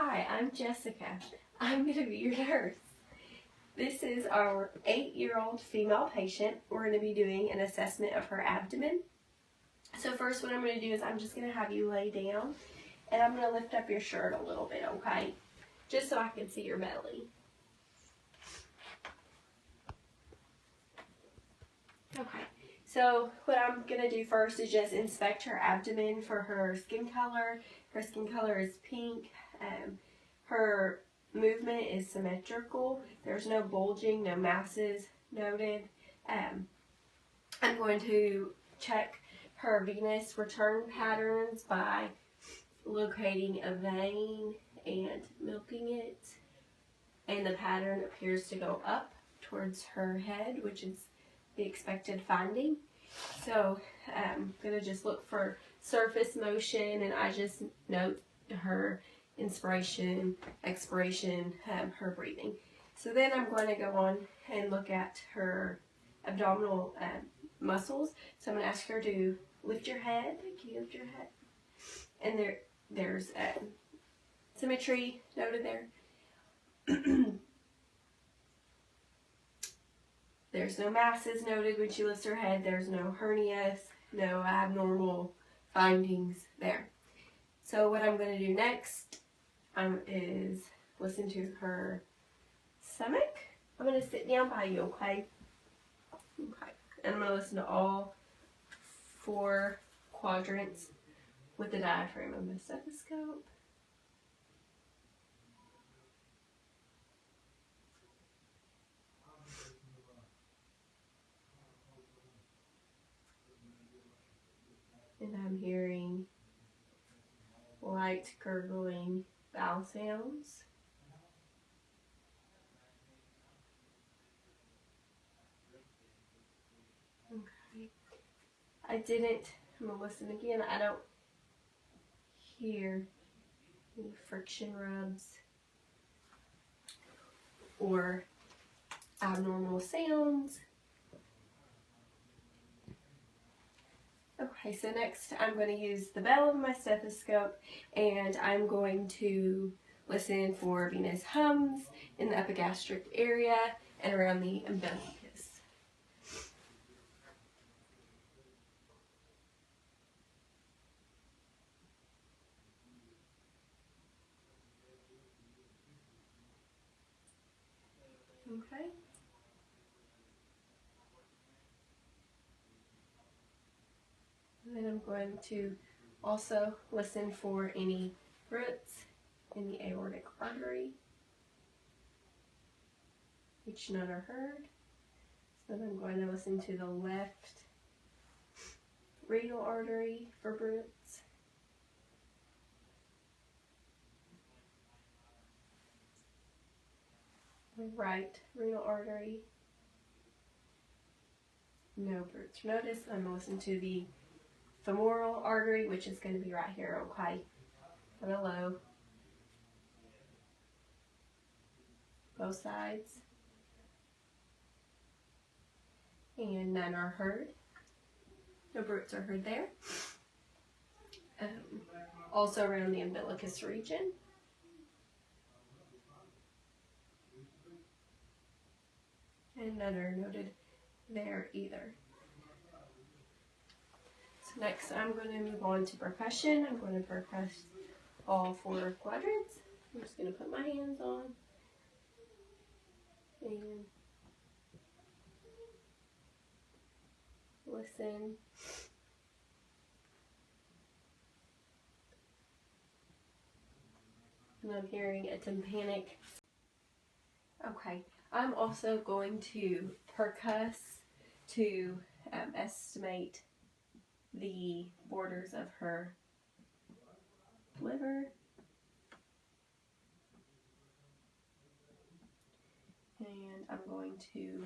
Hi, I'm Jessica. I'm going to be your nurse. This is our 8-year-old female patient. We're going to be doing an assessment of her abdomen. So first what I'm going to do is I'm just going to have you lay down and I'm going to lift up your shirt a little bit, okay? Just so I can see your belly. Okay, so what I'm going to do first is just inspect her abdomen for her skin color. Her skin color is pink. Her movement is symmetrical. There's no bulging, no masses noted. I'm going to check her venous return patterns by locating a vein and milking it. And the pattern appears to go up towards her head, which is the expected finding. So I'm going to just look for surface motion, and I just note her inspiration, expiration, her breathing. So then I'm going to go on and look at her abdominal muscles. So I'm going to ask her to lift your head. Can you lift your head? And there's symmetry noted there. There's no masses noted when she lifts her head. There's no hernias, no abnormal findings there. So what I'm going to do next is listen to her stomach. I'm going to sit down by you, okay? Okay. And I'm going to listen to all 4 quadrants with the diaphragm of the stethoscope. And I'm hearing light gurgling vowel sounds. Okay. I'm going to listen again. I don't hear any friction rubs or abnormal sounds. Okay, so next I'm going to use the bell of my stethoscope and I'm going to listen for venous hums in the epigastric area and around the umbilicus. Okay. And then I'm going to also listen for any roots in the aortic artery, which none are heard. So then I'm going to listen to the left renal artery for roots. The right renal artery. No roots. Notice I'm going to listen to the femoral artery, which is going to be right here, okay? Kind of low. Both sides. And none are heard. No roots are heard there. Also around the umbilicus region. And none are noted there either. So next I'm going to move on to percussion. I'm going to percuss all 4 quadrants. I'm just going to put my hands on and listen. And I'm hearing a tympanic. Okay, I'm also going to percuss to estimate the borders of her liver. And I'm going to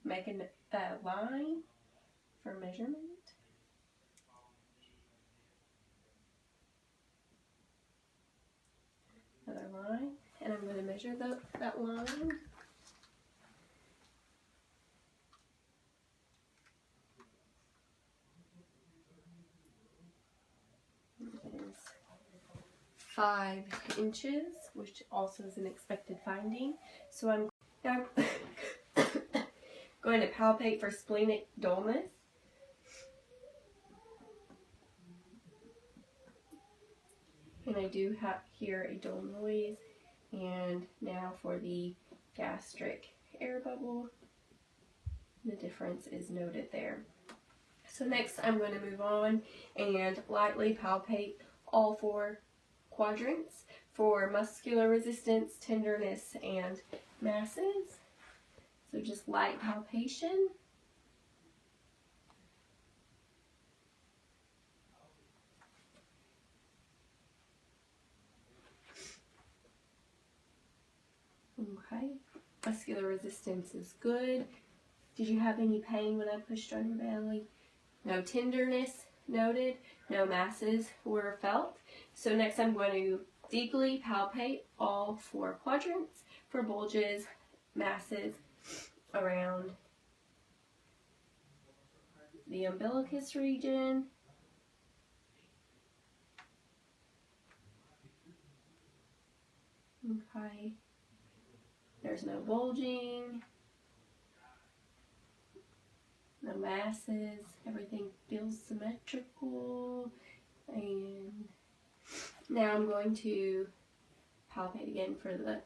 make a line for measurement. Another line, and I'm going to measure that line. 5 inches, which also is an expected finding. So I'm now going to palpate for splenic dullness. And I do hear a dull noise. And now for the gastric air bubble. The difference is noted there. So next I'm going to move on and lightly palpate all 4 quadrants for muscular resistance, tenderness, and masses. So just light palpation. Okay, muscular resistance is good. Did you have any pain when I pushed on your belly? No tenderness noted, no masses were felt. So next I'm going to deeply palpate all 4 quadrants for bulges, masses around the umbilicus region. Okay. There's no bulging, no masses, everything feels symmetrical. And now I'm going to palpate again for the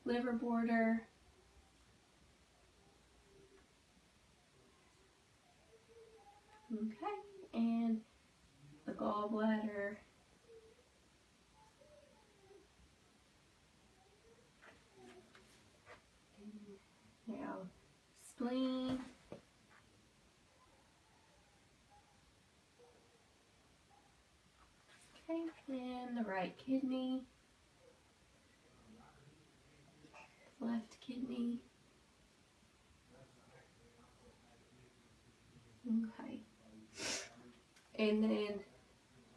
liver border. Okay, and the gallbladder. Now spleen. Okay, and the right kidney, left kidney. Okay. And then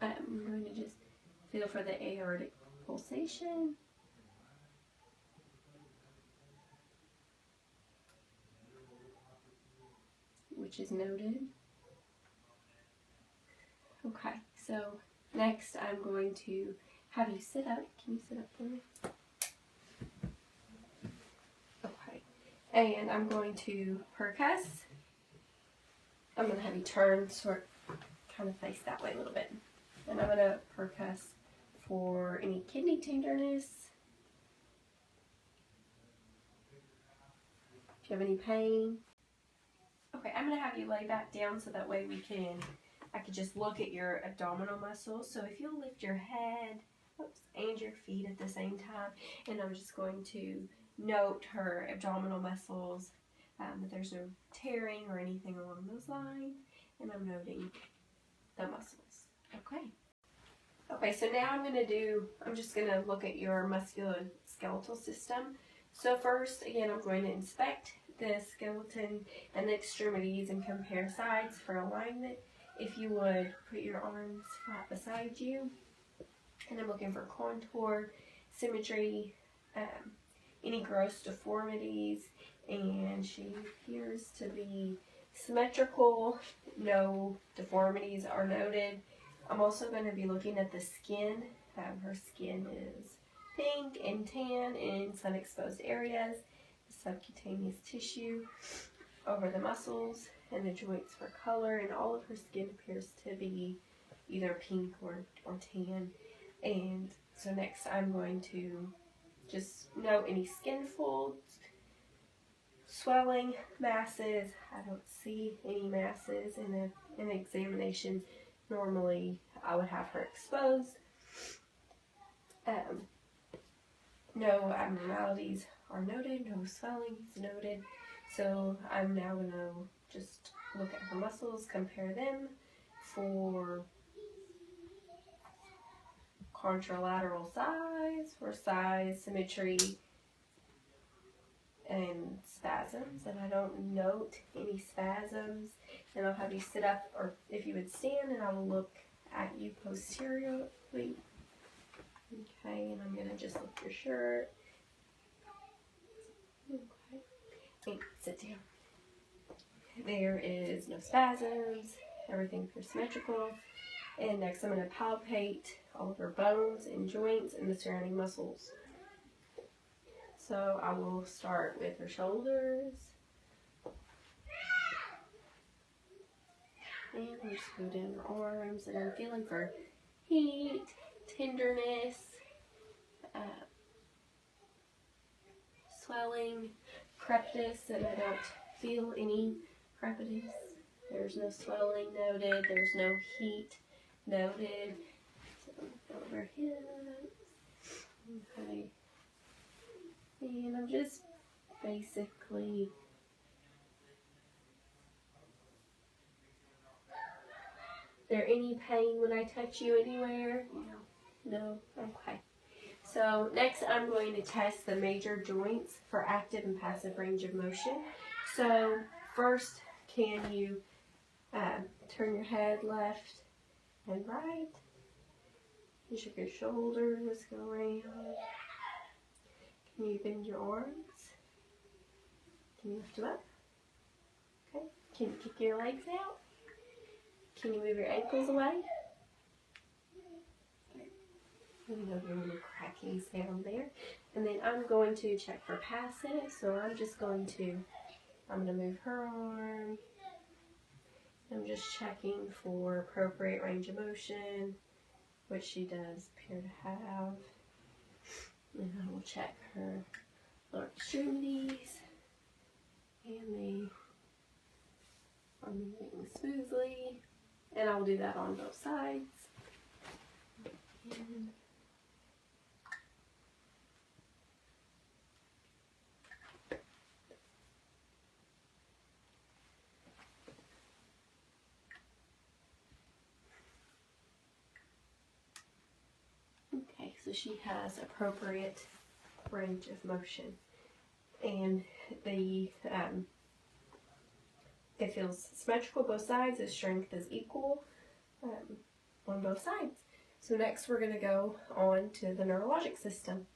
I'm going to just feel for the aortic pulsation. Which is noted. Okay, so next I'm going to have you sit up. Can you sit up for me? Okay, and I'm going to percuss. I'm going to have you turn, sort kind of face that way a little bit. And I'm going to percuss for any kidney tenderness. If you have any pain. Okay, I'm going to have you lay back down so that way I could just look at your abdominal muscles. So if you'll lift your head, and your feet at the same time, and I'm just going to note her abdominal muscles, that there's no tearing or anything along those lines, and I'm noting the muscles. Okay. Okay, so now I'm just going to look at your musculoskeletal system. So first, again, I'm going to inspect the skeleton and the extremities and compare sides for alignment. If you would put your arms flat beside you. And I'm looking for contour, symmetry, any gross deformities, and she appears to be symmetrical. No deformities are noted. I'm also going to be looking at the skin. Her skin is pink and tan in some exposed areas, the subcutaneous tissue over the muscles, and the joints for color, and all of her skin appears to be either pink or tan. And so next I'm going to just note any skin folds, swelling, masses. I don't see any masses in an examination. Normally I would have her exposed. No abnormalities are noted, no swelling is noted. So I'm now going to just look at her muscles, compare them for contralateral size, for size, symmetry, and spasms. And I don't note any spasms. And I'll have you sit up, or if you would stand, and I will look at you posteriorly. Okay, and I'm going to just lift your shirt. Okay, and sit down. There is no spasms. Everything appears symmetrical. And next I'm going to palpate all of her bones and joints and the surrounding muscles. So I will start with her shoulders. And we'll just go down her arms, and I'm feeling for heat, tenderness, swelling, crepitus, and I don't feel any crepitus. There's no swelling noted, there's no heat noted. So feel over hips. Okay. And I'm just basically there any pain when I touch you anywhere? No? Okay. So next I'm going to test the major joints for active and passive range of motion. So first, can you turn your head left and right? You shake your shoulders, go around. Can you bend your arms? Can you lift them up? Okay. Can you kick your legs out? Can you move your ankles away? You know, your little cracking sound there. And then I'm going to check for passive. So I'm going to move her arm. I'm just checking for appropriate range of motion, which she does appear to have. And I will check her lower extremities. And they are moving smoothly. And I will do that on both sides. And okay, so she has appropriate range of motion. And it feels symmetrical both sides. The strength is equal on both sides. So next we're going to go on to the neurologic system.